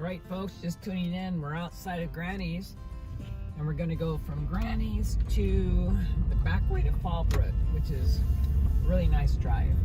Right, folks, just tuning in. We're outside of Granny's, and we're going to go from Granny's to the back way to Fallbrook, which is a really nice drive.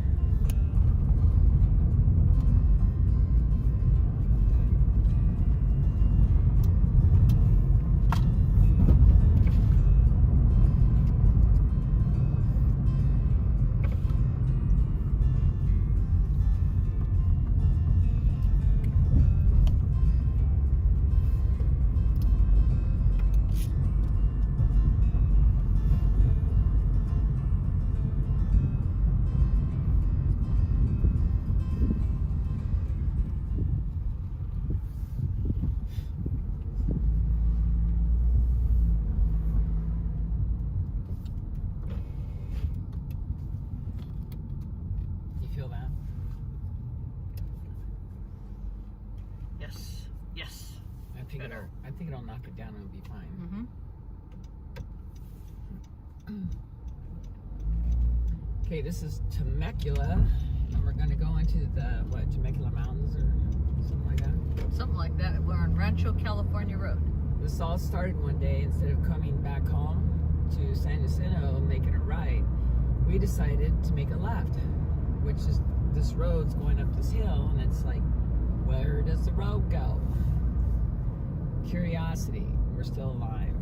Feel that? Yes. I think it'll knock it down and it'll be fine. Okay, this is Temecula, and we're gonna go into the Temecula Mountains or something like that. Something like that. We're on Rancho California Road. This all started one day. Instead of coming back home to San Jacinto and making a right, we decided to make a left, which is this road's going up this hill, and it's like, where does the road go? Curiosity. We're still alive.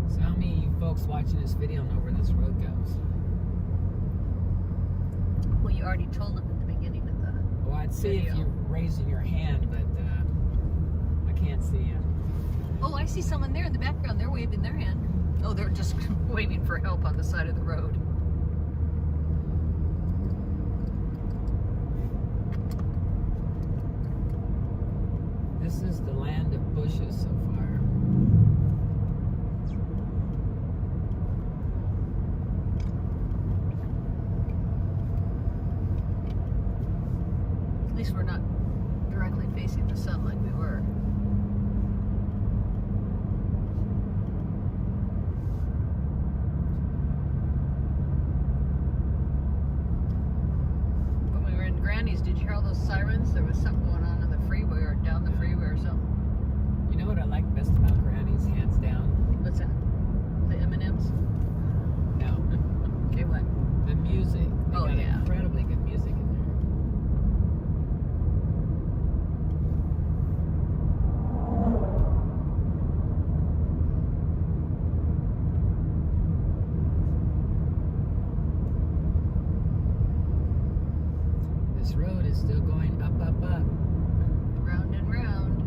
So how many of you folks watching this video know where this road goes? Well, you already told them at the beginning of the Well, I'd see video. if you're raising your hand, but I can't see you. Oh, I see someone there in the background. They're waving their hand. Oh, they're just waving for help on the side of the road. This is the land of bushes so far. At least we're not directly facing the sun like we were. When we were in Granny's, did you hear all those sirens? There was something going on the freeway or down the freeway or something. You know what I like best about Granny's, hands down? What's that? The M&Ms? No. Okay, what? The music. They Oh, got yeah. incredibly good music in there. This road is still going up, up, up. Round and round.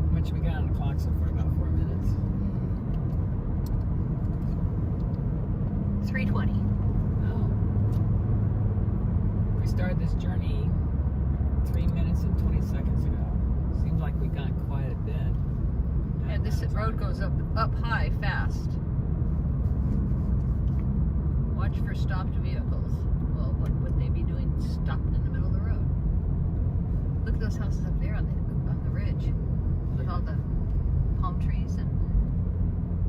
How much we got on the clock so far? About 4 minutes. 3:20. Oh. We started this journey 3 minutes and 20 seconds ago. Seems like we've gone quite a bit. And this road goes up high fast. Watch for stopped vehicles. Well, what would they be doing stopped in the middle of the road? Look at those houses up there on the ridge with all the palm trees and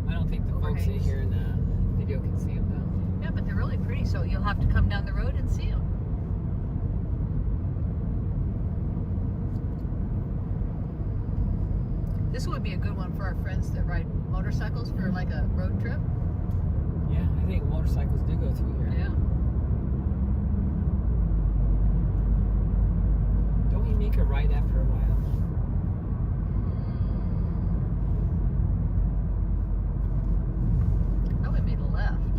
I don't think the folks overhangs. here in the video can see them though. Yeah, but they're really pretty, so you'll have to come down the road and see them. This would be a good one for our friends that ride motorcycles for like a road trip. Yeah, I think motorcycles do go through here. Yeah. Don't we make a right after a while? Oh, we made a left.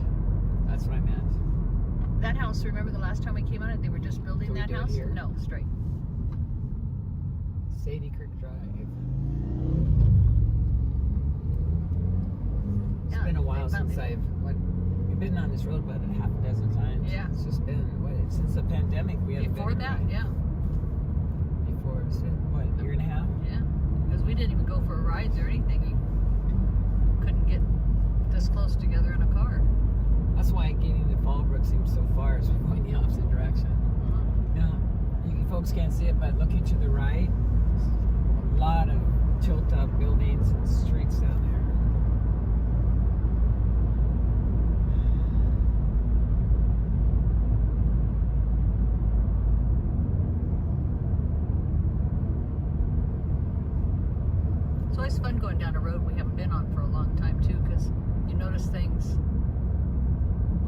That's what I meant. That house, remember the last time we came on it, they were just building So we that do it house? here? No, straight. Sadie Creek Drive. It's Yeah, been a while they since we've been on this road about a half a dozen times. Yeah. It's just been, since the pandemic we haven't Before been that, right. yeah. Before, so, what, a year and a half? Yeah. Because we didn't even go for rides or anything. You couldn't get this close together in a car. That's why getting to Fallbrook seems so far, as we're going the opposite direction. Now, you folks can't see it, but looking to the right, a lot of choked up buildings and streets down there. It's always fun going down a road we haven't been on for a long time too, because you notice things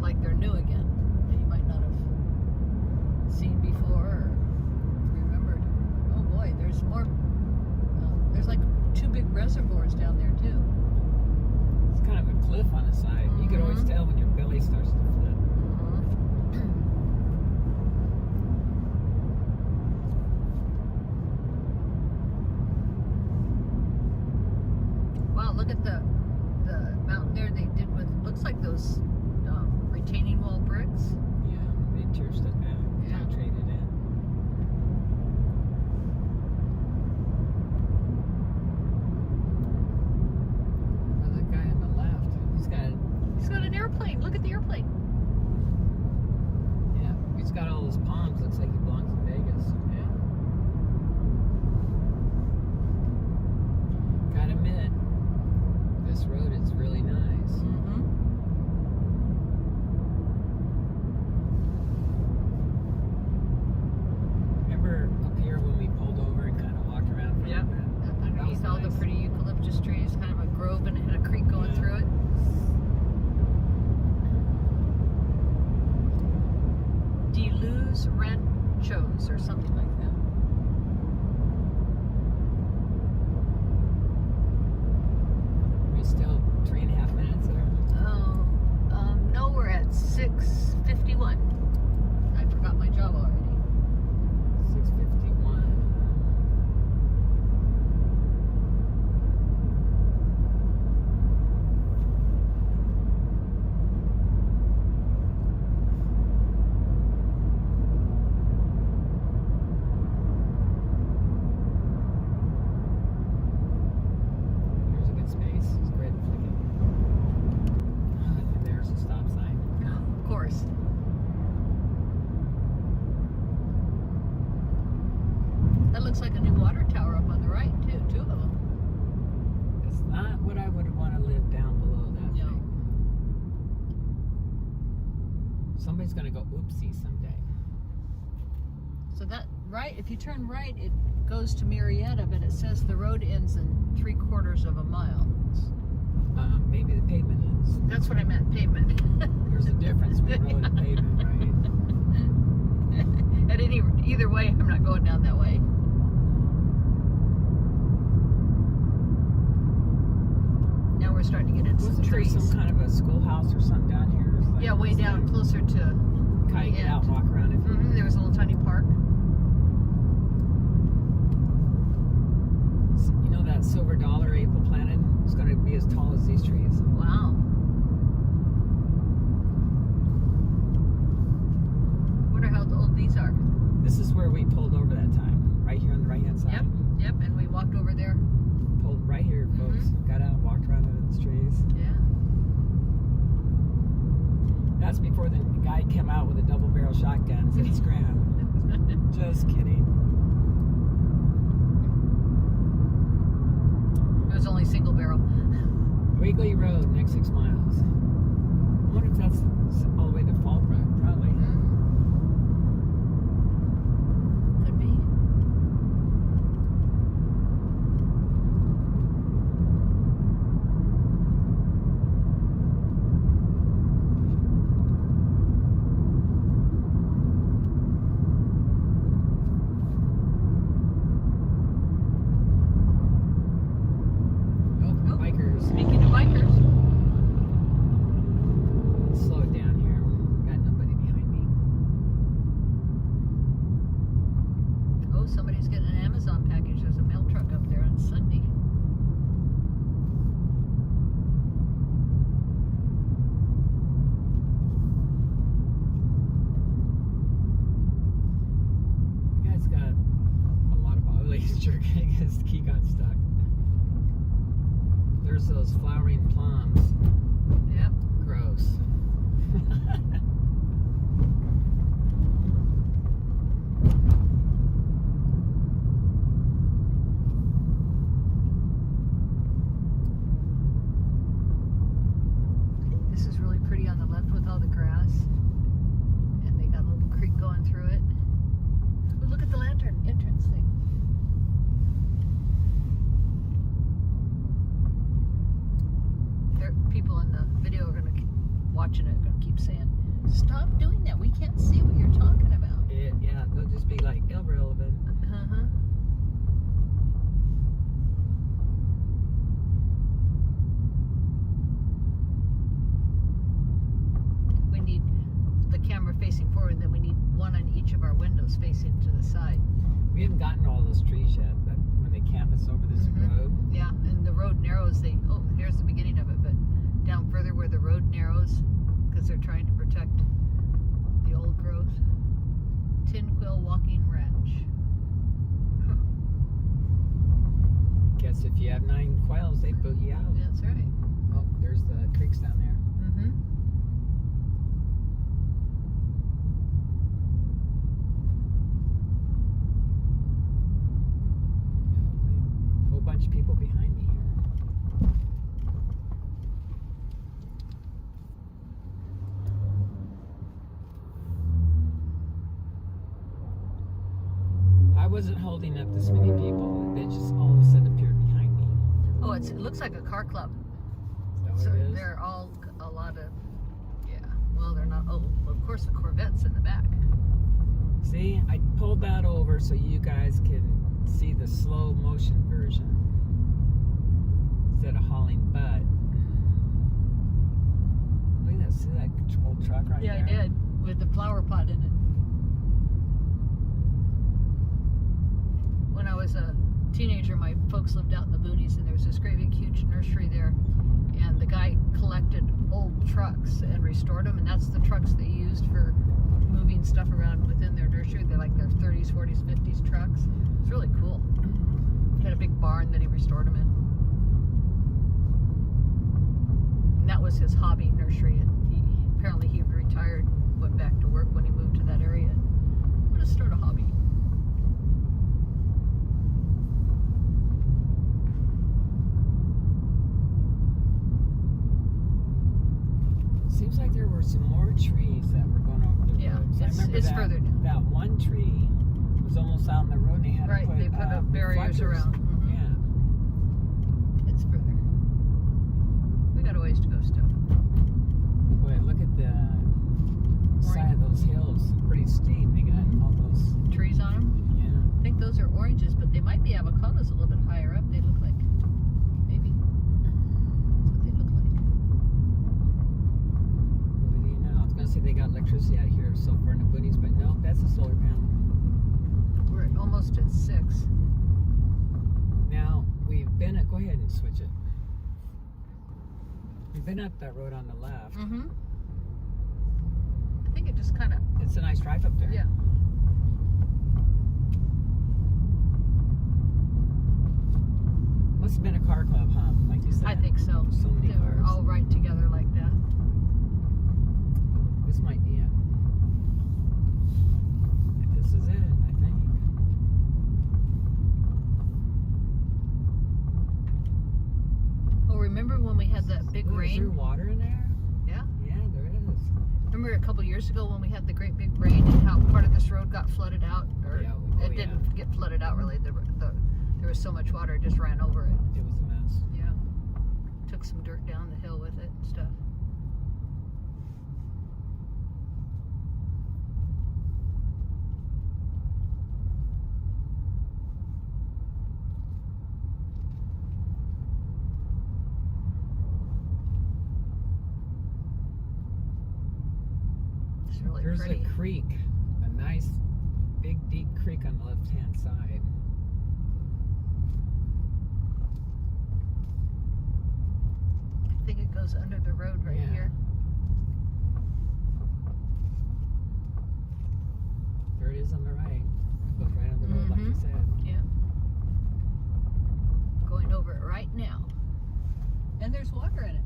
like they're new again that you might not have seen before or remembered. Oh boy, there's more. There's like 2 big reservoirs down there too. It's kind of a cliff on the side. You can always tell when your belly starts to flip. Wow, look at the mountain there they did with, looks like those retaining wall bricks. Yeah, they churched it back. Yeah. Traded it. Oh, that guy on the left, he's got an airplane. Look at the airplane. yeah, he's got all those palms. Looks like he belongs in Vegas. Yeah. Gotta admit, this road is really nice. Remember up here when we pulled over and kind of walked around for a Yep. little bit? Underneath That was all the nice. pretty eucalyptus trees, kind of a grove, and it had a creek going Yeah. through it. Deluz Ranchos or something like that. We're still 3.5 minutes there. No, we're at 6:51. I forgot my job already. 6:51. Here's a good space. It's great flicking. And there's a stop sign. Of course. That looks like a new water tower up on the right, too. 2 of them. It's not what I would want to live down below that No. thing. Somebody's gonna go oopsie someday. So that right, if you turn right, it goes to Marietta, but it says the road ends in 3/4 of a mile. Maybe the pavement is. That's what I meant, pavement. There's a difference between road and pavement, right? At either way, I'm not going down that way. Now we're starting to get into some Wasn't there trees. some kind of a schoolhouse or something down here? It was like Yeah, way this down thing. closer to Kind of get end. out and walk around if you There was a little tiny park. You know that silver dollar April planted is going to be as tall as these trees. Wow. Wonder how old these are. This is where we pulled over that time, right here on the right hand side. Yep, and we walked over there. Pulled right here, folks. Got out, walked around under those trees. Yeah. That's before the guy came out with a double barrel shotgun and said scram. Just kidding. It was only single barrel. Wiggly Road, next 6 miles. I wonder if that's all the way to Fallbrook. Probably. Could be. Oh, bikers. Speaking of bikers, Slow it down here. Got nobody behind me. oh, somebody's getting an Amazon package. There's a mail truck up there on Sunday. The guy's got a lot of oil he's jerking. His key got stuck. There's those flowering plums. Yep. Gross. haven't gotten to all those trees yet, but when they canvas over this road. Yeah, and the road narrows. Here's the beginning of it, but down further where the road narrows, because they're trying to protect the old growth. Tin Quill Walking Ranch. Guess if you have 9 quails, they boot you out. That's right. Oh, there's the creeks down there. A whole bunch of people behind me here. I wasn't holding up this many people. They just all of a sudden appeared behind me. Oh, it looks like a car club. Is that what it is? They're all a lot of, well, they're not, of course the Corvette's in the back. See, I pulled that over so you guys can see the slow motion version instead of hauling butt. Look at that, see that old truck right there? Yeah, I did, with the flower pot in it. When I was a teenager, my folks lived out in the boonies, and there was this great big huge nursery there, and the guy collected old trucks and restored them, and that's the trucks they used for moving stuff around within their nursery. They're like their 30s, 40s, 50s trucks. It's really cool. He had a big barn that he restored them in. And that was his hobby, nursery, and apparently he retired and went back to work when he moved to that area. What a start a hobby. Seems like there were some more trees that were going over the road. Yeah, I remember it's further down. That one tree was almost out in the road and they had to put, They put up barriers reflectors. around. Yeah. It's further. We got a ways to go still. Boy, look at the side of those hills. Pretty steep. They got all those. Trees on them. Yeah. I think those are oranges, but they might be avocados a little bit higher up. They look like. Maybe. That's what they look like. What do you know? I was going to say they got electricity out here so far in the boonies, but no, that's a solar panel. We're almost at 6. Now, we've been at, go ahead and switch it. We've been up that road on the left. I think it just kind of. It's a nice drive up there. Yeah. Must have been a car club, huh? Like you said. I think so. So many They were cars. all right together like that. This might be it. This is it, I think. Oh, remember when we had that big Ooh, is there rain? water in there? Yeah. Yeah, there is. Remember a couple years ago when we had the great big rain and how part of this road got flooded out? Or Yeah, it didn't get flooded out really. There was so much water, it just ran over it. It was a mess. Yeah. Took some dirt down the hill with it and stuff. It's really There's pretty. a creek, a nice, big, deep creek on the left-hand side. I think it goes under the road right Yeah. here. There it is on the right. It goes right on the road, like you said. Yeah. Going over it right now. And there's water in it.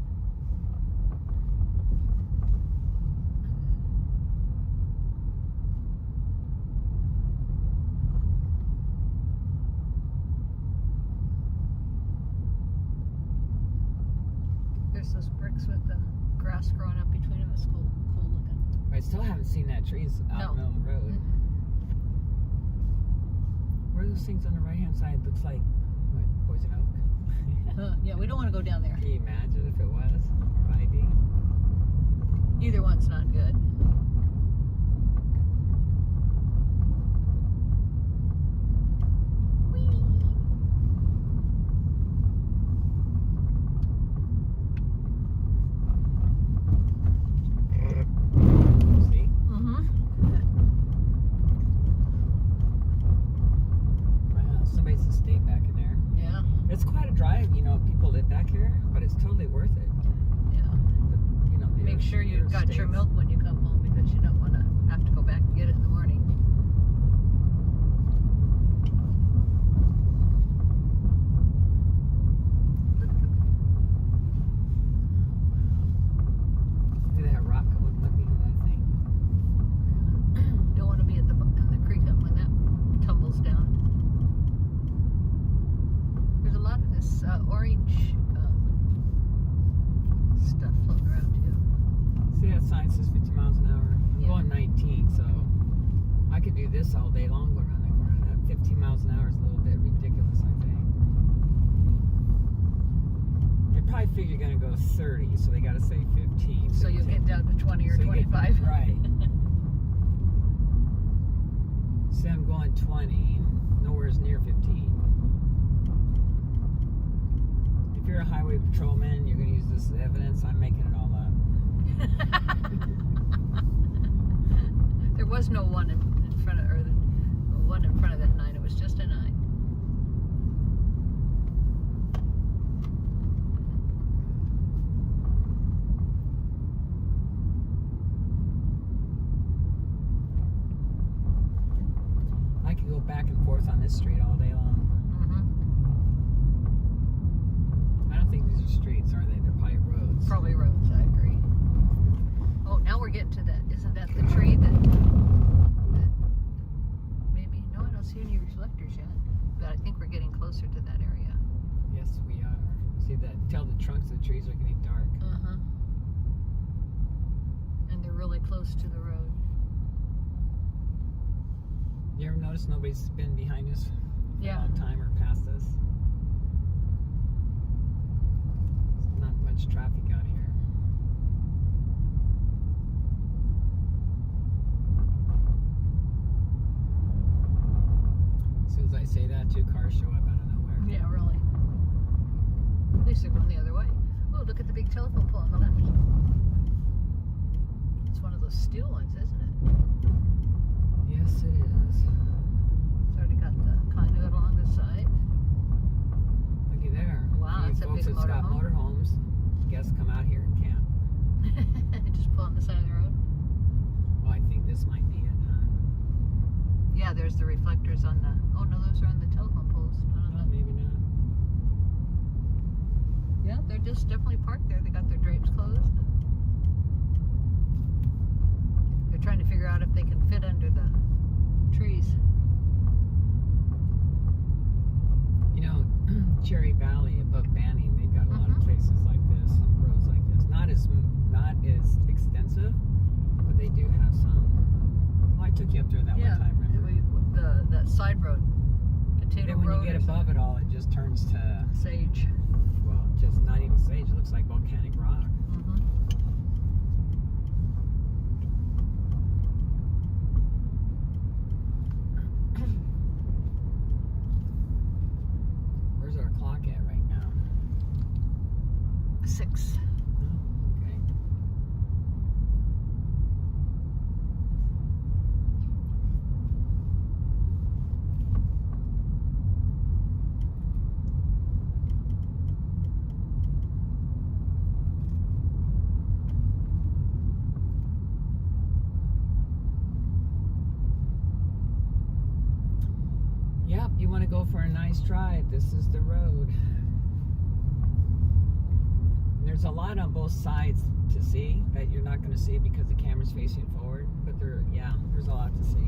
There's those bricks with the grass growing up between them. It's cool looking. I still haven't seen that trees out in the middle of the road. Where are those things on the right-hand side? Looks like, what, poison oak? Yeah, we don't want to go down there. Can you imagine if it was? Or ivy? Either one's not good. See? somebody's estate back in there. Yeah. It's quite a drive, you know. People live back here, but it's totally worth it. Yeah. But, you know, Make sure you their got your estates. milk when you come home because you don't want to have to go back and get it in the morning. Look at that rock going up into that thing. Don't want to be in the creek up when that tumbles down. There's a lot of this orange stuff floating around too. See that sign says 50 miles an hour. I'm Yeah. going 19, so I could do this all day long going around that corner. That 15 miles an hour is a little bit ridiculous, I think. They probably figure you're going to go 30, so they got to say 15. So you'll get down to 20 or so you get- 25. right. See, I'm going 20, nowhere's near 15. If you're a highway patrolman, you're going to use this as evidence. I'm making it all up. There was no one in front of, or the one in front of that 9. It was just a 9. I could go back and forth on this street all day long. Mm-hmm. I don't think these are streets, are they? They're probably roads. Probably roads, I agree. Oh, now we're getting to that. Isn't that the tree that maybe? No, I don't see any reflectors yet. But I think we're getting closer to that area. Yes, we are. See that? Tell the trunks of the trees are getting dark. Uh-huh. And they're really close to the road. You ever notice nobody's been behind us for Yeah. a long time or past us? There's not much traffic out here. As soon as I say that, 2 cars show up out of nowhere. Yeah, really. At least they're going the other way. Oh, look at the big telephone pole on the left. It's one of those steel ones, isn't it? Yes, it is. It's already got the conduit along the side. Looky there. Wow, You that's a folks big that's got motorhome. motorhomes, guests come out here and camp. Just pull on the side of the road. Well, I think this might be it, huh? Yeah, there's the reflectors on the. Oh no, those are on the telephone poles. Well, maybe not. Yeah, they're just definitely parked there. They got their drapes closed. They're trying to figure out if they can fit under the trees. You know, Cherry Valley above Banning, they've got a lot of places like this, roads like this. Not as extensive, but they do have some. Well, I took you up there that one time, remember? That side road, Potato Then when Road. you get or above it all, it just turns to, Sage. well, just not even sage. It looks like volcanic rock. Mm-hmm. Where's our clock at right now? 6. Oh, okay. Yep, you want to go for a nice drive. This is the road. There's a lot on both sides to see that you're not going to see because the camera's facing forward. But there's a lot to see.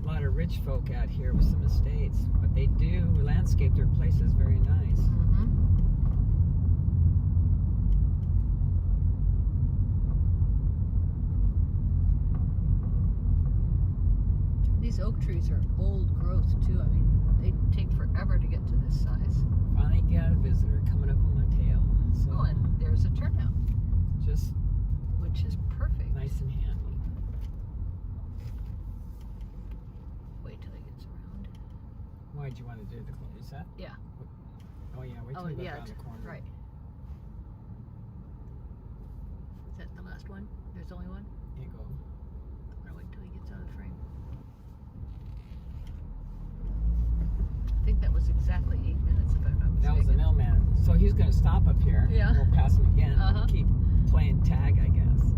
A lot of rich folk out here with some estates, but they do landscape their places very nice. Mm-hmm. These oak trees are old growth too. I mean, they take forever to get to this size. Finally got a visitor coming up on my tail. So Oh, and there's a turnout, just which is perfect. nice and handy. Wait till he gets around. Why'd you want to do the close that? Yeah. Oh yeah, wait till you look around the corner. Right. Is that the last one? There's only one? Here you go. Or wait till he gets out of the frame. exactly 8 minutes if I'm not mistaken. That was the mailman. So he's going to stop up here. Yeah. We'll pass him again. Uh-huh. Keep playing tag, I guess.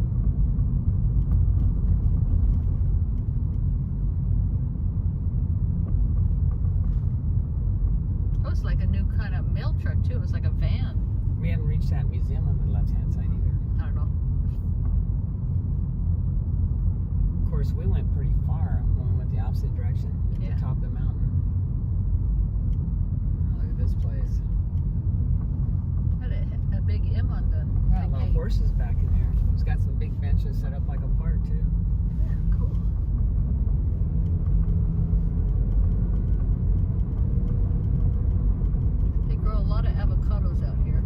It was like a new kind of mail truck too. It was like a van. We hadn't reached that museum on the left-hand side either. I don't know. Of course, we went pretty far when we went the opposite direction at Yeah. the top of the mountain. Oh, look at this place. Had a big M on the Got a big lot of gate. horses back in there. It's got some big benches set up like a park too. Yeah, cool. They grow a lot of avocados out here.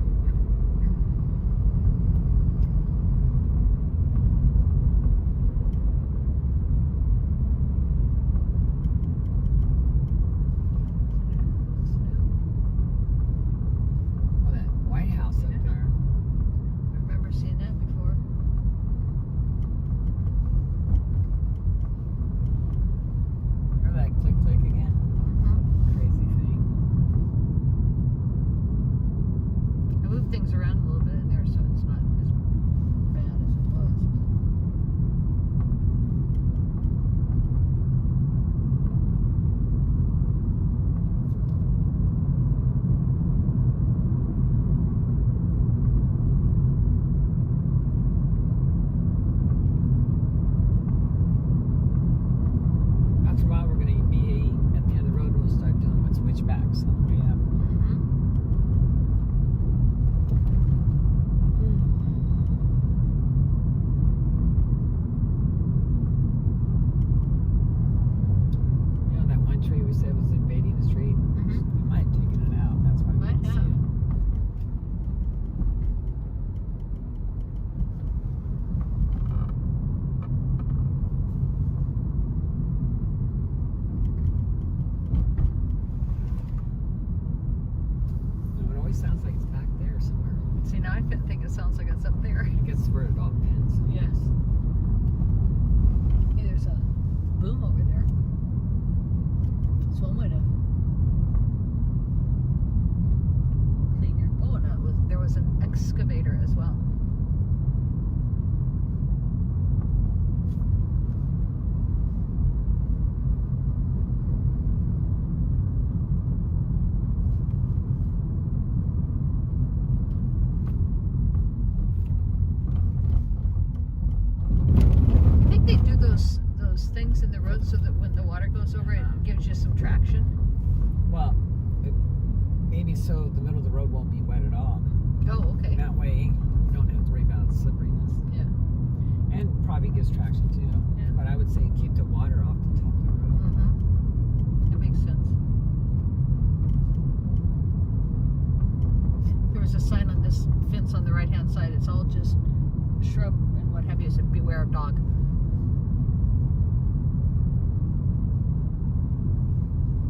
Oh, that White House up Yeah. there. I remember seeing that before. Remember that click click again? Crazy thing. I moved things around a little bit in there so it's not as bad as it was. After a while, we're going to be at the end of the road and we'll start doing with switchbacks on the way up. You know that one tree we said was invading the street? Mhm. We might have taken it out. That's why we Might didn't see have. it. No, it always sounds like it's back there somewhere. See, now I think it sounds like it's up there. I guess it's where it all depends. Yes. Hey, there's a boom over there. That's one way to clean your. Oh, no, there was an excavator as well. I think they do those things in the road so that when the water goes over it, it gives you some traction. Well, maybe so the middle of the road won't be wet at all. Oh, okay. That way, you don't have to worry about slipperiness. Yeah. And probably gives traction too. Yeah. But I would say keep the water off the top of the road. That makes sense. There was a sign on this fence on the right-hand side. It's all just shrub and what have you. It said, "Beware of dog."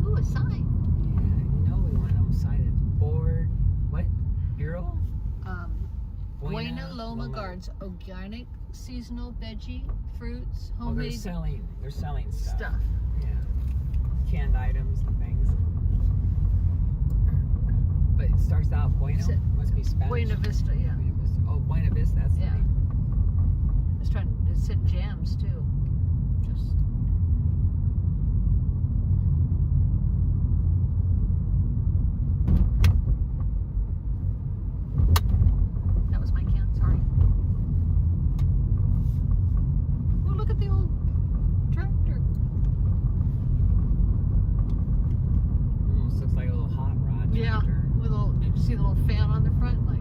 Ooh, a sign. Yeah, you know we went outside. It's board. What? Bureau? Buena Loma Gardens, organic, seasonal veggie, fruits, Oh, they're homemade selling stuff. stuff. Yeah. Canned items and things. But it starts out Bueno. Is it Must be Spanish. Buena Vista, yeah. Buena Vista. Oh, Buena Vista. That's the Yeah. name. I was trying. It said jams too. Just. That was my can. Sorry. Oh, look at the old tractor. Almost looks like a little hot rod Yeah. tractor. With a little. Did you see the little fan on the front? Like.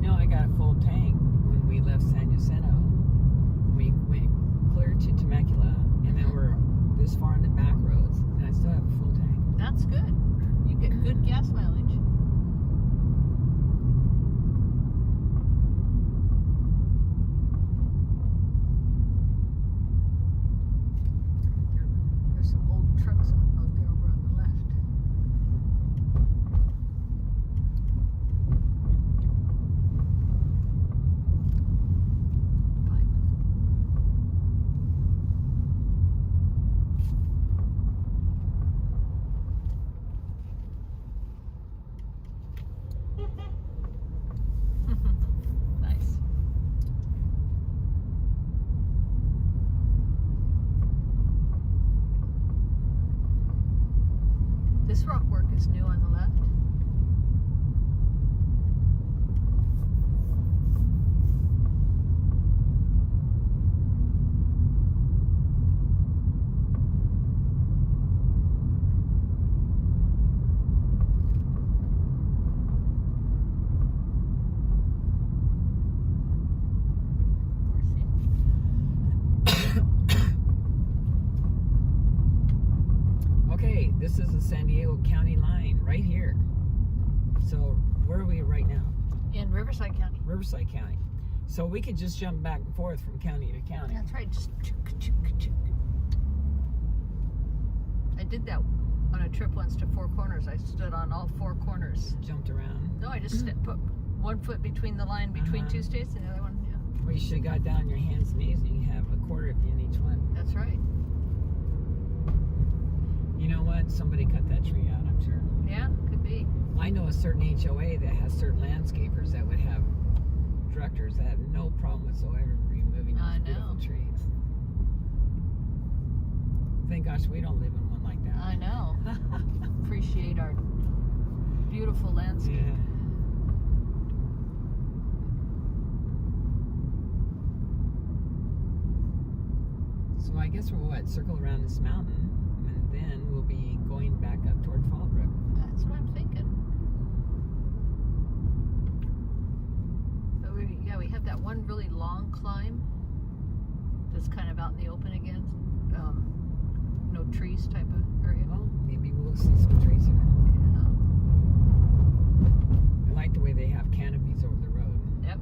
You know, I got a full tank when we left San Jacinto. We went clear to Temecula, and then we're this far in the back roads, and I still have a full tank. That's good. You get good gas mileage. county line right here. So where are we right now? In Riverside County. Riverside County. So we could just jump back and forth from county to county. That's right. Just I did that on a trip once to Four Corners. I stood on all four corners. Jumped around. No, I just put one foot between the line between two states and the other one. Yeah. Well, you should have got down on your hands and knees and you have a quarter at the end of each one. That's right. You know what? Somebody cut that tree out, I'm sure. Yeah, could be. I know a certain HOA that has certain landscapers that would have directors that have no problem whatsoever removing those beautiful trees. Thank gosh we don't live in one like that. I know. Appreciate our beautiful landscape. Yeah. So I guess we'll circle around this mountain, and then we'll be going back up toward Fallbrook. That's what I'm thinking. But we have that one really long climb that's kind of out in the open again. No trees type of area. Well, maybe we'll see some trees here. Yeah. I like the way they have canopies over the road. Yep.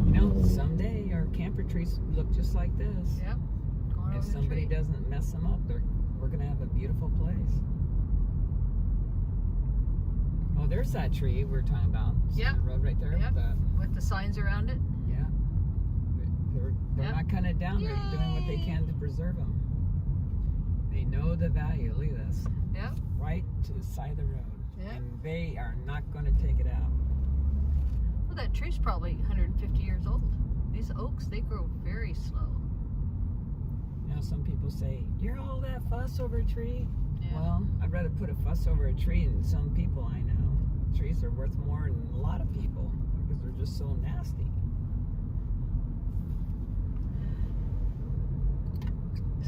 You know, someday our camper trees look just like this. Yep. Going If over the somebody tree. doesn't mess them up, we're going to have a beautiful place. Oh, there's that tree we were talking about. See Yeah. the road right there? Yep. With the signs around it. Yeah. They're Yep. not cutting it down. Yay. They're doing what they can to preserve them. They know the value. Look at this. Yep. Right to the side of the road. Yep. And they are not going to take it out. Well, that tree's probably 150 years old. These oaks, they grow very slow. You know, some people say, you're all that fuss over a tree. Yeah. Well, I'd rather put a fuss over a tree than some people I know. Trees are worth more than a lot of people because they're just so nasty.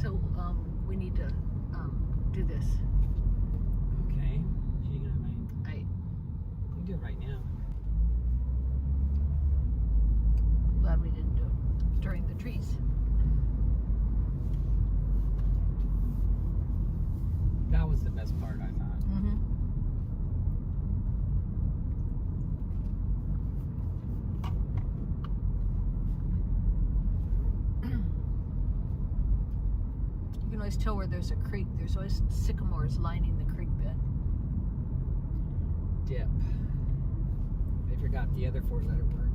So, we need to do this. Okay. Hang on, man. Right. You can do it right now. Glad we didn't do it during the trees. That was the best part, I thought. Mm-hmm. You can always tell where there's a creek. There's always sycamores lining the creek bed. Dip. They forgot the other four-letter word.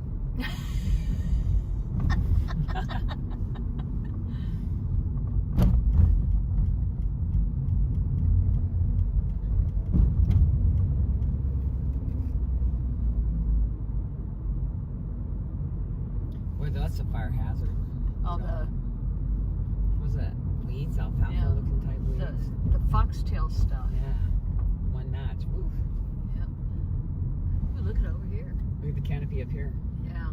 Boy, that's a fire hazard. All the What's that? Weeds? Alfalfa-looking type weeds? the foxtail stuff. Yeah. One match. Woo. Yep. Ooh, look at over here. Look at the canopy up here. Yeah.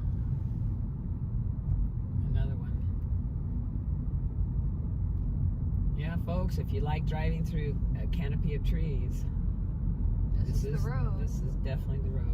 Another one. Yeah, folks, if you like driving through a canopy of trees, This is the road. This is definitely the road.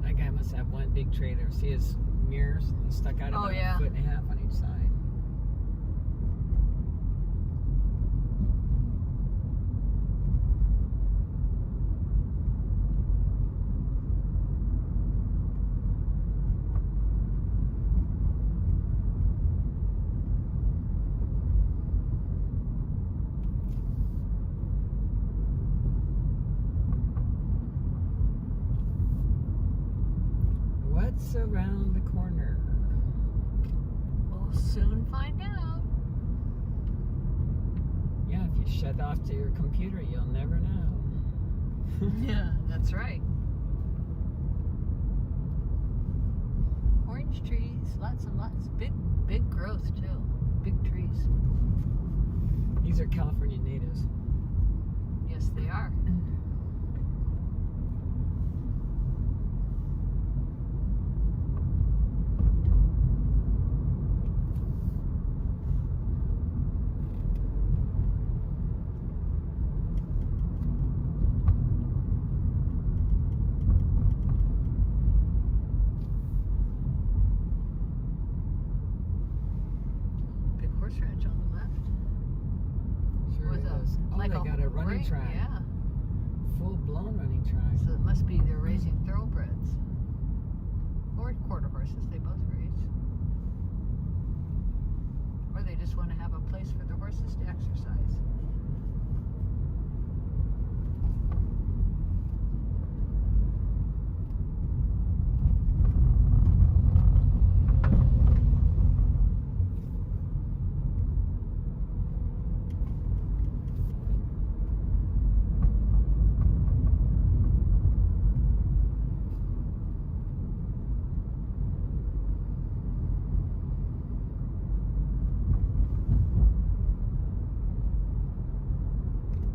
That guy must have one big trailer. See his mirrors stuck out about a foot and a half on each side. What's around the corner? We'll soon find out. Yeah, if you shut off to your computer, you'll never know. Yeah, that's right. Orange trees, lots and lots. Big growth too. Big trees. These are California natives. Yes, they are. running track. Yeah. Full-blown running track. So it must be they're raising thoroughbreds. Or quarter horses, they both raise. Or they just want to have a place for their horses to exercise.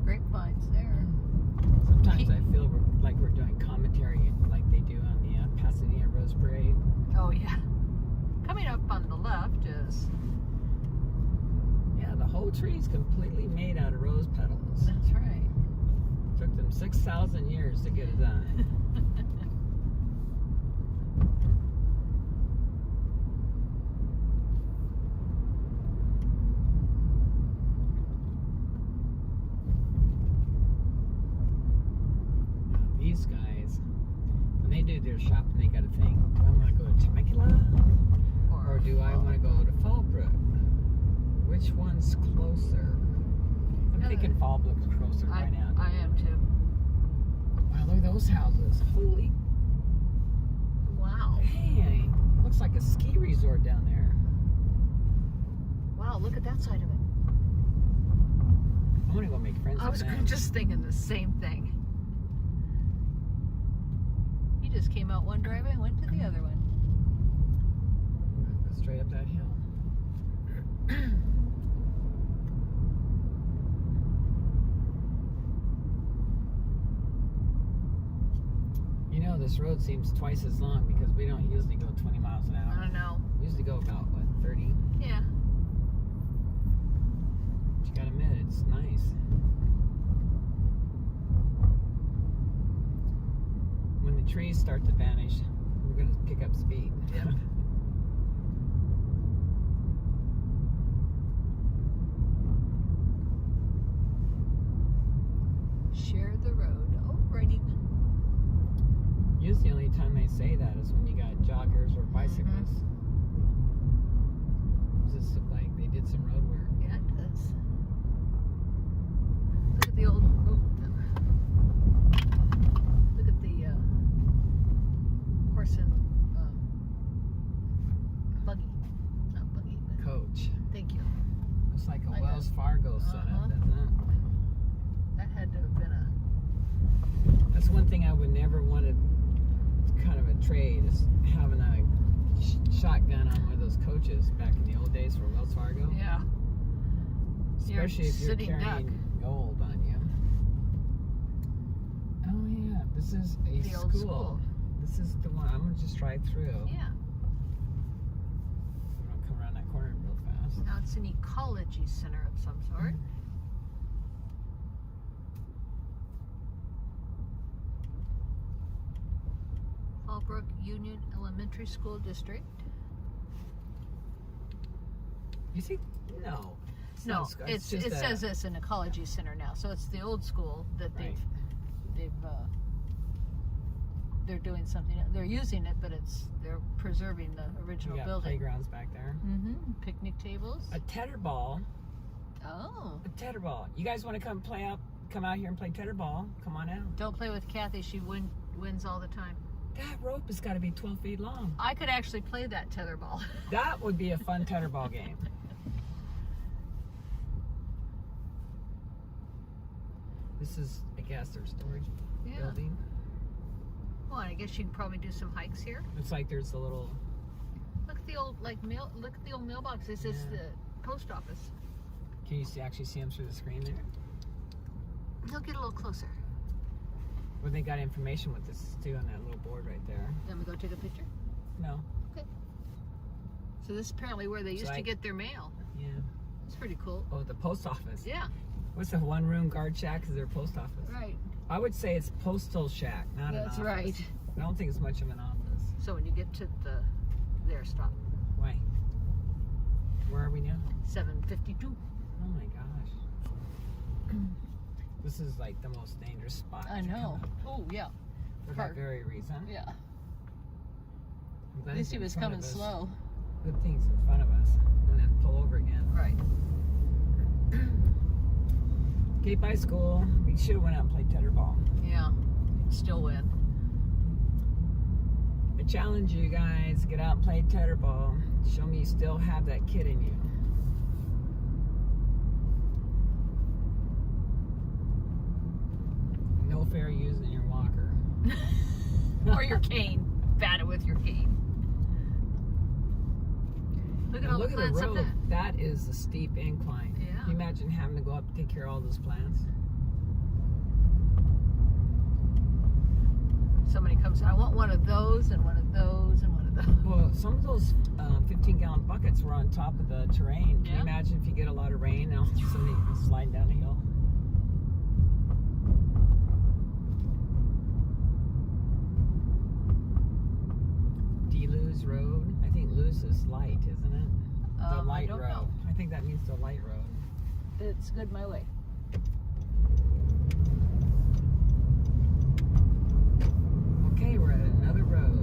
Grapevines there. Sometimes I feel like we're doing commentary like they do on the Pasadena Rose Parade. Oh yeah. Coming up on the left is... Yeah, the whole tree's completely made out of rose petals. That's right. Took them 6,000 years to get it done. These guys, when they do their shopping, they got to think, do I want to go to Temecula or do I want to go to Fallbrook? Which one's closer? I'm thinking Fallbrook's closer right now. I am too. Wow, look at those houses. Holy, Wow. hey, looks like a ski resort down there. Wow, look at that side of it. I want to go make friends I was with them. just thinking the same thing. He just came out one driveway and went to the other one. Go straight up that hill. You know, this road seems twice as long because we don't usually go 20 miles an I hour. don't know. We usually go about, what, 30? Yeah. But you gotta admit, it's nice. When the trees start to vanish, we're gonna pick up speed. Yep. Share the road. Alrighty. Usually the only time they say that is when you got joggers or bicyclists. Does this look like they did some road work? Yeah, it does. Look at the old. Oh, look at the horse and buggy. Not buggy. But Coach. thank you. It's like a I Wells know. Fargo setup, doesn't it? That had to have been a. That's one thing I would never want to kind of a trade is having a shotgun on one of those coaches back in the old days for Wells Fargo. Yeah. Especially if you're sitting carrying duck. gold on you. Oh yeah, this is a The old school. This is the one. I'm gonna just drive through. Yeah. We don't come around that corner real fast. Now it's an ecology center of some sort. Fallbrook Union Elementary School District. You think? No. It's No, not a- it just says it's an ecology center now, so it's the old school that Right. they're doing something. They're using it, but they're preserving the We original got building. playgrounds back there. Mm-hmm. Picnic tables. A tetherball. Oh, A tetherball. You guys want to come out here and play tetherball? Come on out. don't play with Kathy. She wins all the time. That rope has got to be 12 feet long. I could actually play that tetherball. That would be a fun tetherball game. This is, I guess, their storage Yeah. building. Well, I guess you can probably do some hikes here. Looks like there's a little. Look at the old mail. Look at the old mailbox. This is Yeah. the post office. Can you actually see them through the screen there? He'll get a little closer. Well, they got information with this too on that little board right there. Let me go take a picture. No. So this is apparently where they used to like- get their mail. Yeah. It's pretty cool. Oh, the post office. Yeah. What's the one-room guard shack? Is their post office? Right. I would say it's postal shack, not an That's office. right. I don't think it's much of an office. So when you get to there, stop. Why? Where are we now? 752. Oh my gosh. This is like the most dangerous spot. I to know. come up Oh, yeah. for that Park. very reason. Yeah. I'm glad At least he he's in was front coming of us. slow. Good things in front of us. Don't have to pull over again. Right. Okay, bye school. We should have went out and played tetherball. Yeah. You'd still win. I challenge you guys, get out and play tetherball. Show me you still have that kid in you. No fair using your walker. Or your cane. Bat it with your cane. Look at all Look the at the plants up road. there. That is a steep incline. Yeah. Can you imagine having to go up and take care of all those plants? Somebody comes, I want one of those and one of those and one of those. Well, some of those 15-gallon buckets were on top of the terrain. Can Yeah. you imagine if you get a lot of rain and somebody sliding down a hill? Lewis Road. I think Lewis is light, isn't it? The light I don't road. know. I think that means the light road. It's good my way. Okay, we're at another road.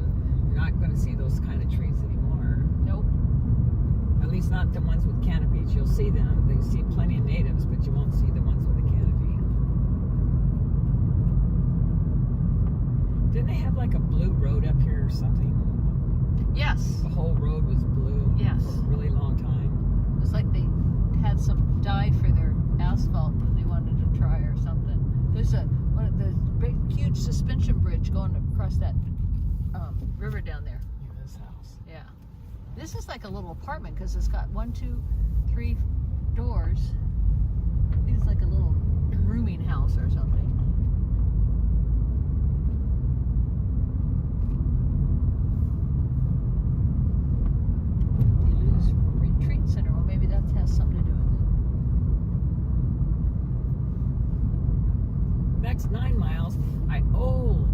You're not going to see those kind of trees anymore. Nope. At least not the ones with canopies. You'll see them. You see plenty of natives, but you won't see the ones with a canopy. Didn't they have like a blue road up here or something? Yes. The whole road was blue Yes. for a really long time. It was like they had some dye for their asphalt that they wanted to try or something. There's one of the big, huge suspension bridge going across that river down there. Look at this house. Yeah. This is like a little apartment because it's got 1, 2, 3 doors. I think it's like a little rooming house or something. Retreat Center. Well, maybe that has something to do with it. Next 9 miles,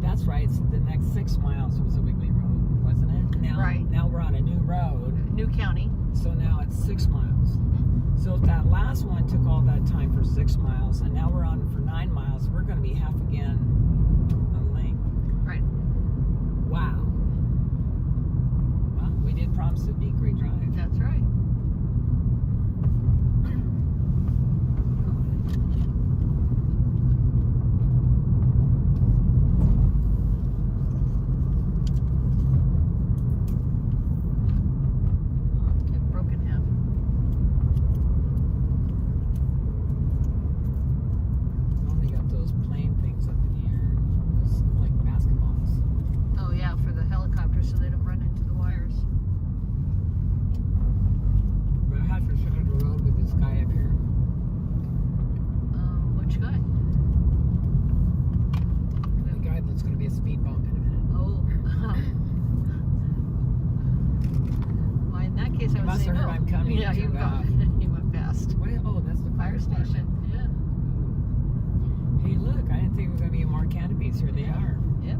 that's right. So the next 6 miles was a wiggly road, wasn't it? Now, Right. Now we're on a new road, New county. so now it's 6 miles. Mm-hmm. So if that last one took all that time for 6 miles, and now we're on for 9 miles, we're going to be half again on length. Right. Wow. Well, we did promise a Bee Creek Drive. That's right. Get broken half. Oh, they got those plane things up in the air. Those, like basketballs. Oh yeah, for the helicopter so they don't run into the wires. But I had to show the road with this guy up here. Which guy? The guy that's going to be a speed bump in a minute. Oh. Well, in that case, I would Must say have no. heard I'm coming. Yeah, He you turned off. went past. What? Oh, that's the Fire station. Yeah. Hey, look, I didn't think there were going to be more canopies. Here they are. Yep.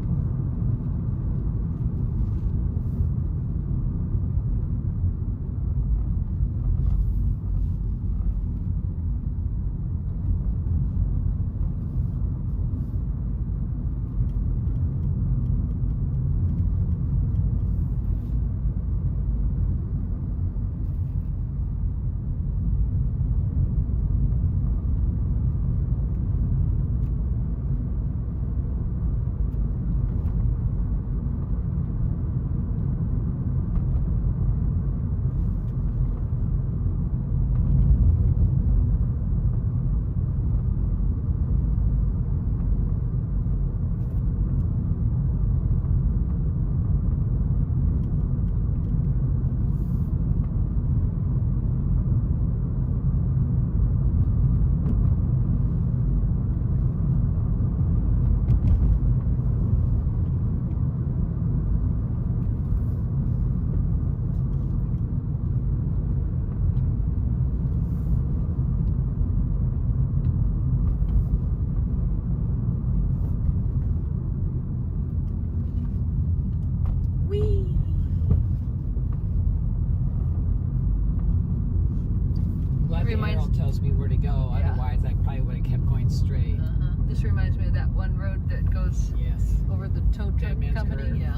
This reminds me of that one road that goes Yes. over the tow truck Dead Man's company. Curve. Yeah,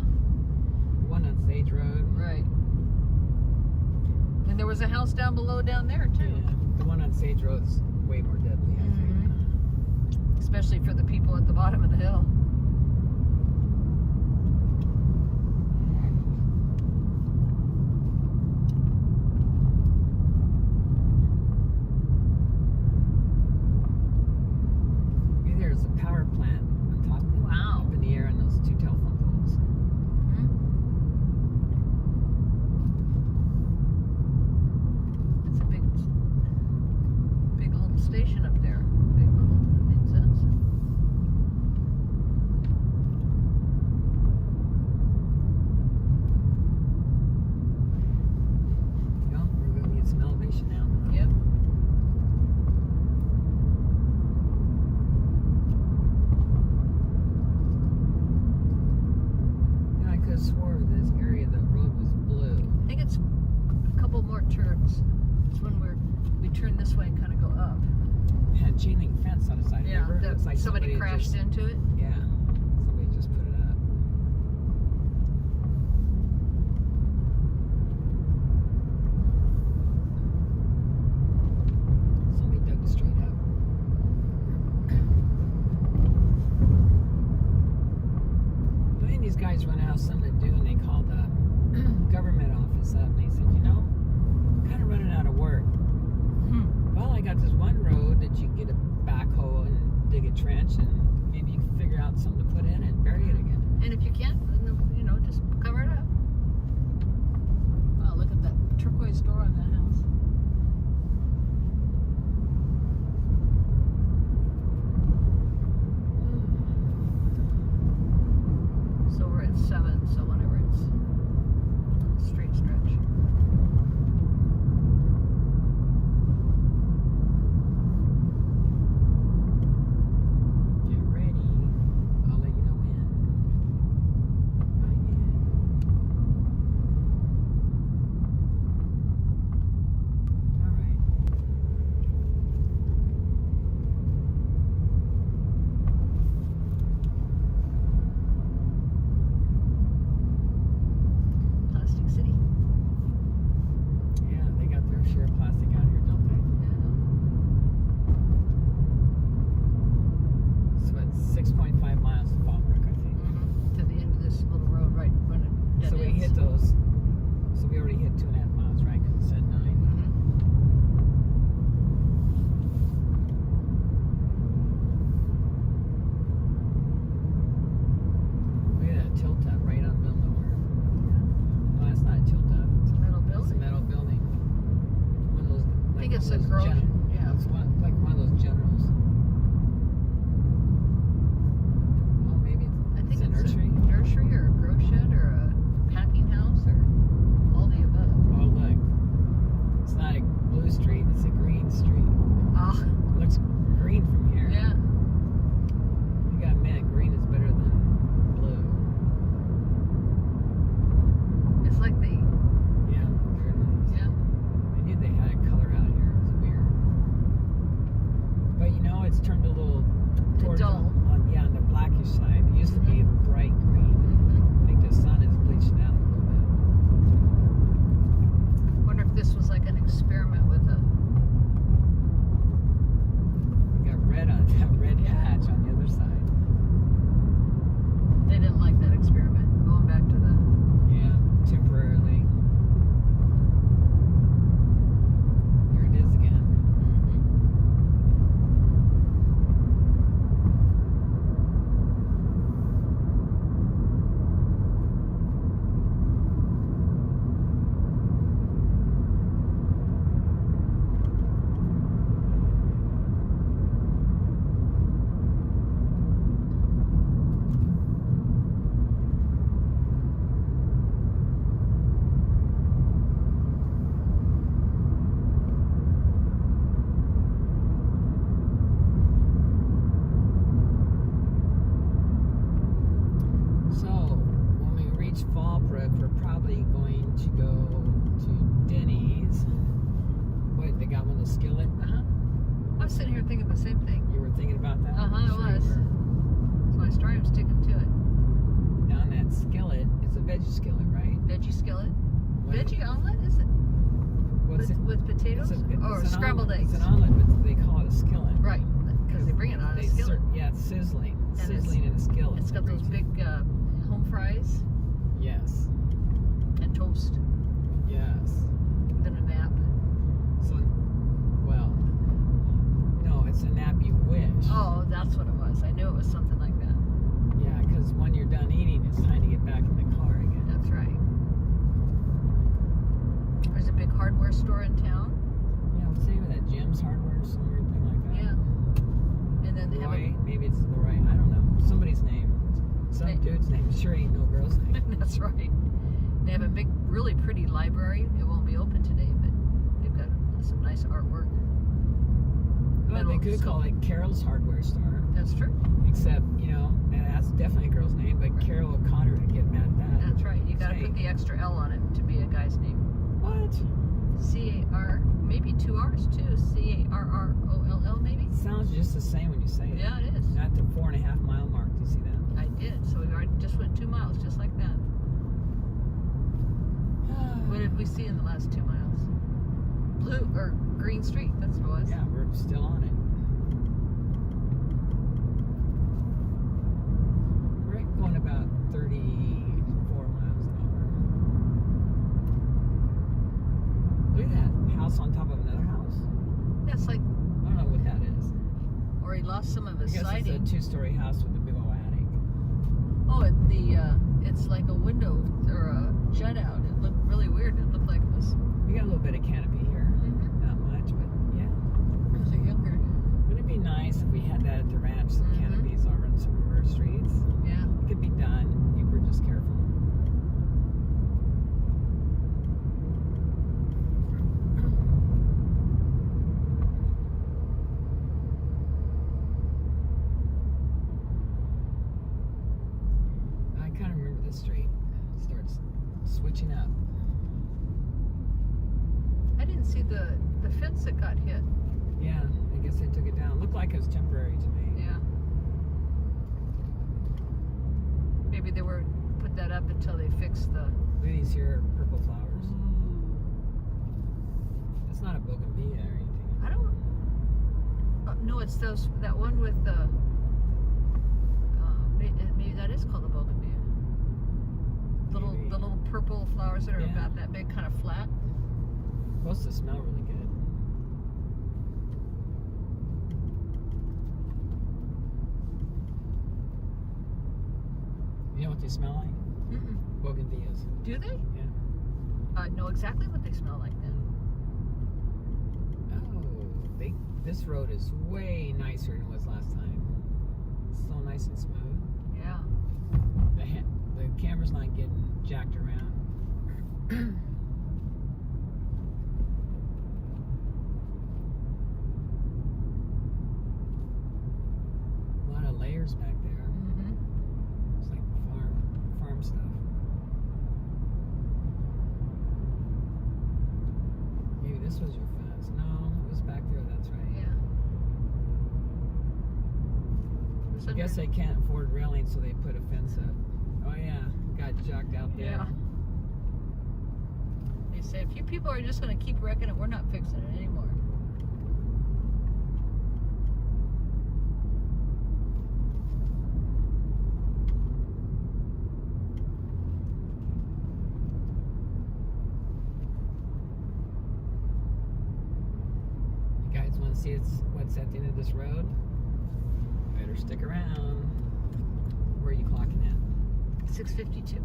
One on Sage Road. right. And there was a house down below down there too. Yeah. The one on Sage Road's way more deadly, I think. Especially for the people at the bottom of the hill. Maybe there's a power plant on top Wow. up in the air on those two telephone poles. It's a big little station up there. Big little, makes sense. Well, we're going to get some elevation now. Yep. And I could have swore this area of the road was blue. I think it's a couple more turns. It's when we turn this way and kind of go up. It had chain link fence on the side. Yeah, Remember? Looks like somebody crashed just, into it. Yeah, somebody just put it up. Somebody dug it straight up. I think these guys run out of something to do, and they called the government office up, and they said, you know, I'm kind of running out of work. Well, I got this one road that you can get a backhoe and dig a trench, and maybe you can figure out something to put in and bury it again. And if you can't, you know, just cover it up. Wow, look at that turquoise door on that house. So we're at 7, so whenever it's straight stretch. Get ready. I'll let you know when. Not yet. All right. Plastic City. Yeah, they got their share of plastic out here, don't they? So it's 6.5 miles to Fallbrook, I think. To the end of this little road, right when it dead So we ends. hit those. So we already hit 2.5 miles, right? Because it said 9. Look at that tilt up right on middle nowhere. No, that's not a tilt up. It's a metal It's a building. metal building. One of those. I think like it's one a of those garage. Yeah. It's like one of those generals. Oh, maybe I think it's a nursery. nursery or a grow shed or a packing house or all the above. Oh, look. It's not a blue street, it's a green street. Ah, It looks green from here. yeah. You gotta admit, green is better than blue. It's like the Yeah, there it is. yeah. I knew they had a color out here. It was weird. But you know, it's turned a little towards dull. on the blackish side. It used to be a bright green. I think the sun is bleaching out a little bit. Wonder if this was like an experiment with a. We got red on that red Yeah. patch on the other side. They didn't like that experiment. Going back to the. Yeah, temporarily. Here it is again. So, when we reach Fallbrook, we're probably going to go to Denny's. Wait, they got one of those skillet? Uh-huh. I was sitting here thinking the same thing. You were thinking about that? Uh-huh, I Sure you was. were. That's my story. I'm sticking to it. Now, on that skillet, it's a veggie skillet, right? Veggie skillet. What is- Veggie omelet, is it? What's it? With potatoes? It's an Or scrambled omelet. eggs? It's an omelet, but they call it a skillet. Right, because they bring it on a skillet. Yeah, it's sizzling. And Sizzling in a skillet. It's got those big home fries Yes. and toast. Yes. Then a nap. So, well, no, it's a nap you wish. Oh, that's what it was. I knew it was something like that. Yeah, because when you're done eating, it's time to get back in the car again. That's right. There's a big hardware store in town. Yeah, what's the name of that? Jim's Hardware, some weird thing like that. Yeah. And then they have Roy, maybe it's Roy. I don't know. Somebody's name. Some dude's name. Sure ain't no girl's name. That's right. They have a big, really pretty library. It won't be open today, but they've got some nice artwork. Well, they could call it Carol's Hardware Store. That's true. Except, you know, and that's definitely a girl's name, but Carol O'Connor would get mad at that. That's right. You got to put the extra L on it to be a guy's name. What? C-A-R, maybe 2 R's too. C-A-R-R-O-L-L maybe? It sounds just the same when you say it. Yeah, it is. At the 4.5 mile mark, do you see that? I did. So we already just went 2 miles, just like that. What did we see in the last 2 miles? Blue or Green Street, that's what it was. Yeah, we're still on it. We're going about 34 miles an hour. Look at that house on top of another house. That's like, I don't know what that is. or he lost some of his I guess siding. it's a 2-story house with a big old attic. Oh, it's like a window or a jut out. It looked really weird. It looked like it was. We got a little bit of canopy here. Mm-hmm. Not much, but yeah. Was it younger? Wouldn't it be nice if we had that at the ranch, some Mhm. canopies over in some of our streets? Yeah. It could be done. You were just careful. I kind of remember this street. It starts switching up. I didn't see the fence that got hit. Yeah, I guess they took it down. Looked like it was temporary to me. Yeah. Maybe they were put that up until they fixed the. Look at these here purple flowers. That's not a bougainvillea or anything. I don't. No, it's that one with the. Maybe that is called a bougainvillea. Maybe. The little purple flowers that are Yeah. about that big, kind of flat. Supposed to smell really good. You know what they smell like? Mm-mm. Bougainvilleas. Do they? Yeah. I know exactly what they smell like then. Oh, this road is way nicer than it was last time. It's so nice and smooth. Yeah. The camera's not getting jacked around. A lot of layers back there. Mm-hmm. It's like farm stuff. Maybe this was your fence. No, it was back there. That's right. Yeah. I guess they can't afford railing, so they put a fence up. Oh yeah, got jacked out there. Yeah. They say if you people are just going to keep wrecking it, we're not fixing it anymore. You guys want to see what's at the end of this road? Better stick around. Where are you clocking at? 6:52.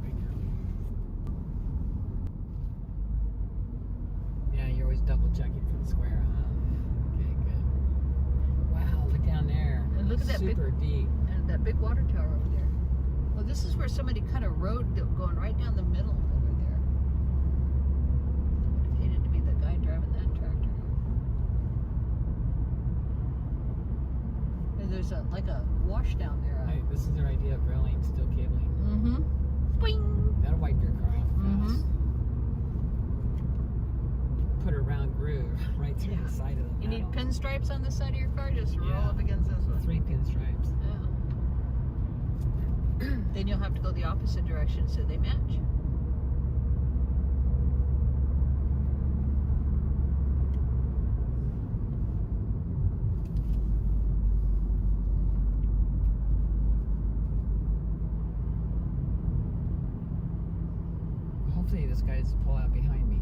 Right now. Yeah, you're always double checking for the square, huh? Okay, good. Wow, look down there. And look at that big- super deep. And that big water tower over there. Well, this is where somebody cut a road going right down the middle over there. Would have hated to be the guy driving that tractor. And there's like a wash down there. Hey, this is their idea of railing, steel cabling. Mm-hmm. Boing. That'll wipe your car off fast. Mm-hmm. Put a round groove right through Yeah. the side of the You need metal. pinstripes on the side of your car? Just roll Yeah. up against this one. 3 pinstripes. Yeah. Then you'll have to go the opposite direction so they match. Hopefully this guy doesn't pull out behind me,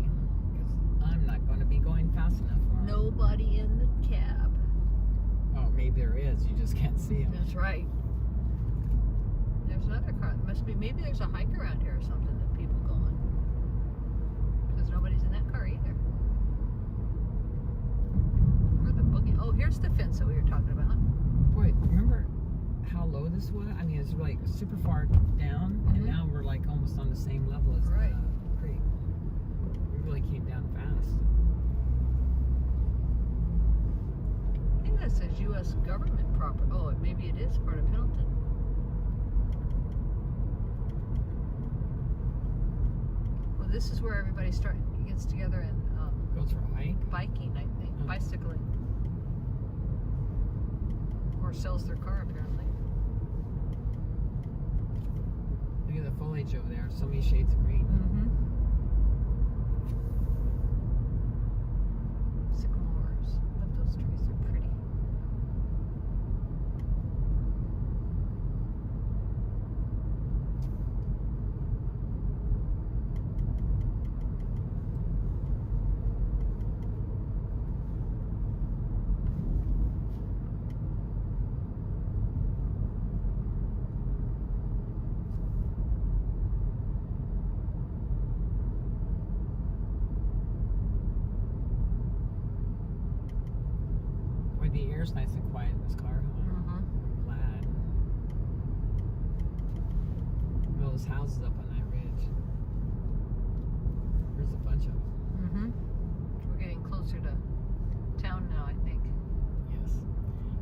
because I'm not going to be going fast enough for him. Nobody in the cab. Oh, maybe there is. You just can't see him. That's right. There's another car. Maybe there's a hike around here or something that people go on. Because nobody's in that car either. Or the boogie. Oh, here's the fence that we were talking about. Boy, remember how low this was? I mean, it's like super far down, and Mhm. now we're like almost on the same level as Right. the creek. We really came down fast. I think that says U.S. government property. Oh, maybe it is part of Pendleton. Well, this is where everybody gets together and Goes for a hike. biking, I think. Oh. Bicycling. Or sells their car, apparently. Look at the foliage over there. So many shades of green. Mm-hmm. Sycamores. Love those trees. They're pretty. Boy, the air's nice and quiet in this car. Huh? Mm-hmm. Glad. All those houses up on that ridge. There's a bunch of them. Mm-hmm. We're getting closer to town now, I think. Yes.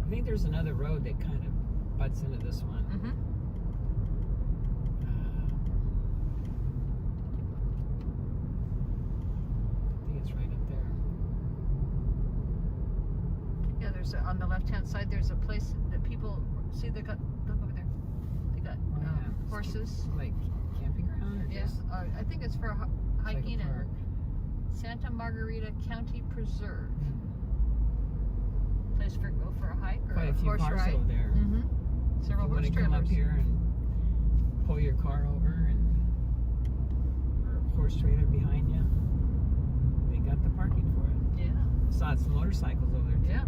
I think there's another road that kind of butts into this one. Mm-hmm. I think it's right up there. Yeah, there's on the left-hand side. There's a place that people see. They got look over there. They got Oh, yeah. horses. Like camping ground or Yes, just I think it's for it's like a hiking park? and Santa Margarita County Preserve. Place for go for a hike or Quite a a few horse cars ride. over there. Mm-hmm. If Several you want horse to come up trailers. here and pull your car over and or horse trailer behind you, they got the parking for it. Yeah. Saw some motorcycles over there too. Yeah.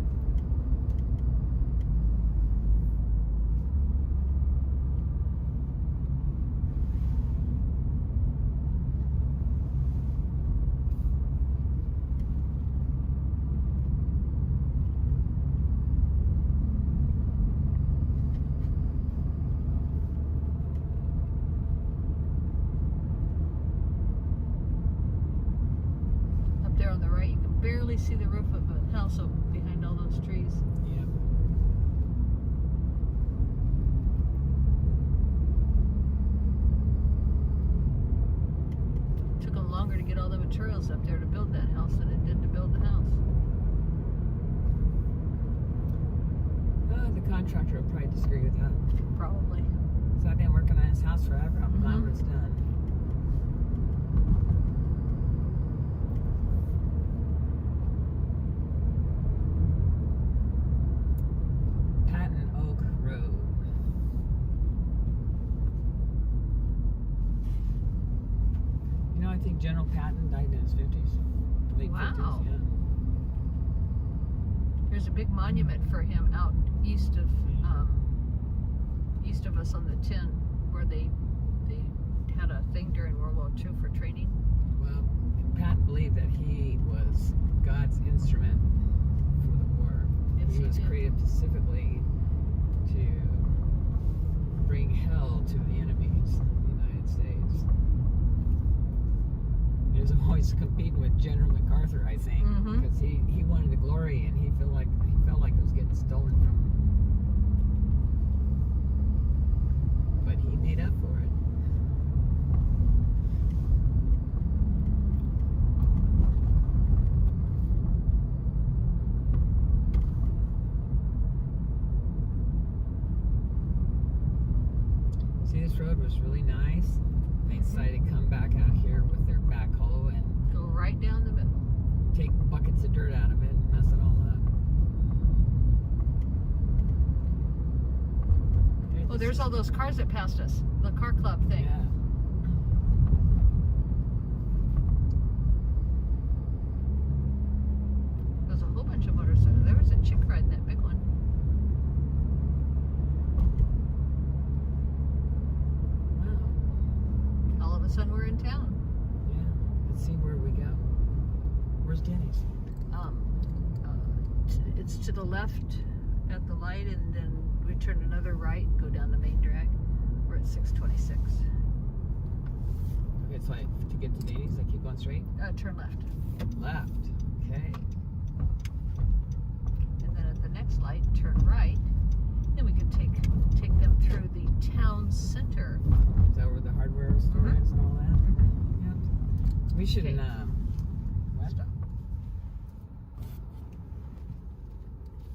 Up there on the right, you can barely see the roof of a house up behind all those trees. Yeah. Took them longer to get all the materials up there to build that house than it did to build the house. The contractor will probably disagree with that. Probably. So I've been working on his house forever. I'm glad Mhm. when it's done. Patton Oak Road. You know, I think General Patton died in his 50s. Late Wow. 50s, yeah. There's a big monument for him out east of us on the 10, where they had a thing during World War II for training. Well, Patton believed that he was God's instrument for the war. Yes, he he was did. created specifically to bring hell to the enemies of the United States. He was always competing with General MacArthur, I think, Mhm. because he wanted the glory and he felt like it was getting stolen from him. weather was really nice. They decided to come back out here with their backhoe and Go right down the middle. take buckets of dirt out of it and mess it all up. Okay, Oh, this there's is- all those cars that passed us. The car club thing. Yeah. There's a whole bunch of motorcycles. There was a chick riding that big one. Wow. All of a sudden we're in town. Yeah. Let's see where we go. Where's Denny's? It's to the left at the light, and then we turn another right, go down the main drag. We're at 626. Okay, it's like to get to Denny's, I keep going straight. Turn left. Left. Okay. And then at the next light, turn right. Then we can take them through the town center. Is that where the hardware store Mhm. is and all that? Yeah. We should, Okay. what? Stop.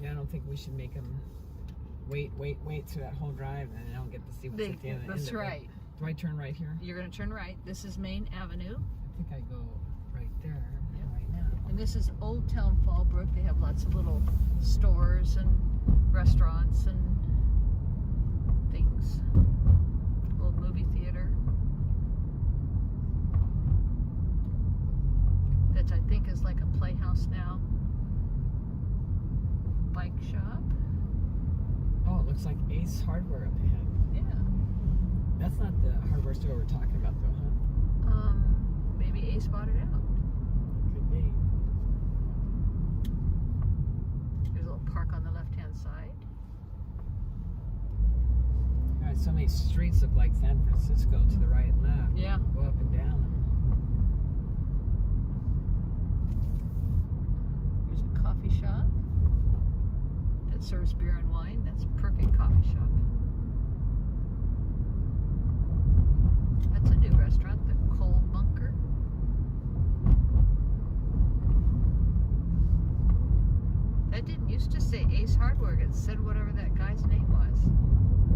Yeah, I don't think we should make them wait through that whole drive and then they don't get to see what's at the end of That's it. right. Do I turn right here? You're going to turn right. This is Main Avenue. I think I go right there Yeah. right now. And this is Old Town Fallbrook. They have lots of little stores and restaurants and things. Old movie theater. That I think is like a playhouse now. Bike shop. Oh, it looks like Ace Hardware up ahead. Yeah. That's not the hardware store we're talking about though, huh? Maybe Ace bought it out. Could be. There's a little park on the left-hand side. God, so many streets look like San Francisco to the right and left. Yeah. Go up and down. There's a coffee shop that serves beer and wine. That's a perfect coffee shop. That's a new restaurant, the Coal Bunker. That didn't used to say Ace Hardware. It said whatever that guy's name was.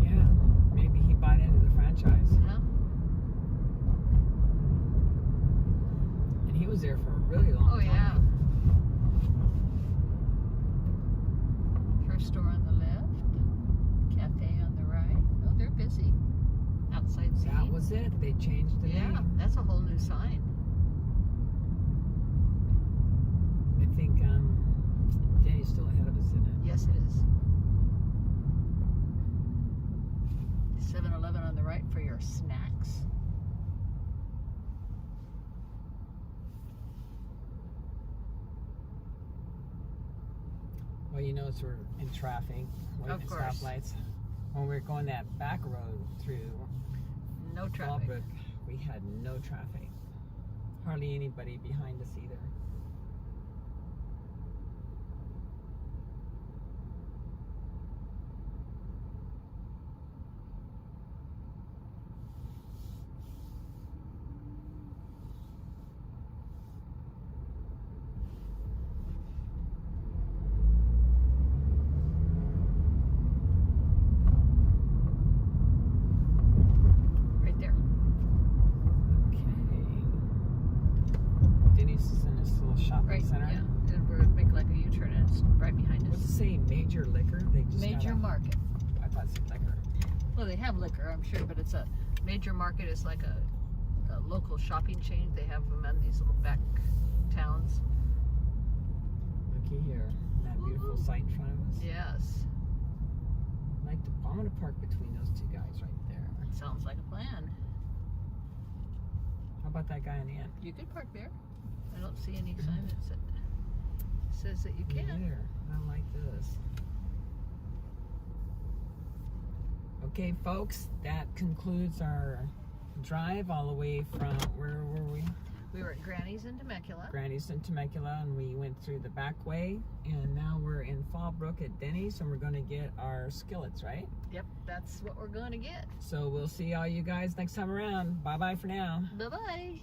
Yeah. Maybe he bought into the franchise. Yeah. And he was there for a really long Oh time. yeah. First store on the left, cafe on the right. Oh, they're busy. Outside seating. That was it. They changed the Yeah, name. that's a whole new sign. I think Danny's still ahead of us, isn't it? Yes, it is. 7-Eleven on the right for your snacks. Well, you know, we're in traffic, waiting Of at course. stoplights. When we were going that back road through No traffic. Fallbrook, we had no traffic. Hardly anybody behind us either. Right there. Okay. Denny's is in this little shopping Right. center. Yeah. And we're making like a U-turn and it's right behind What's it us. say? Major liquor? They just Major got a- market. I thought it said liquor. Well, they have liquor, I'm sure, but it's a major market. Is like a local shopping chain. They have them in these little back towns. Looky here. That beautiful Woohoo. sight in front of us. Yes. I'm gonna park between those two guys right there. Sounds like a plan. How about that guy in the end? You could park there. I don't see any sign that says that you can. There. I like this. Okay, folks, that concludes our drive all the way from, where were we? We were at Granny's in Temecula. Granny's in Temecula, and we went through the back way, and now we're in Fallbrook at Denny's, and we're going to get our skillets, right? Yep, that's what we're going to get. So we'll see all you guys next time around. Bye-bye for now. Bye-bye.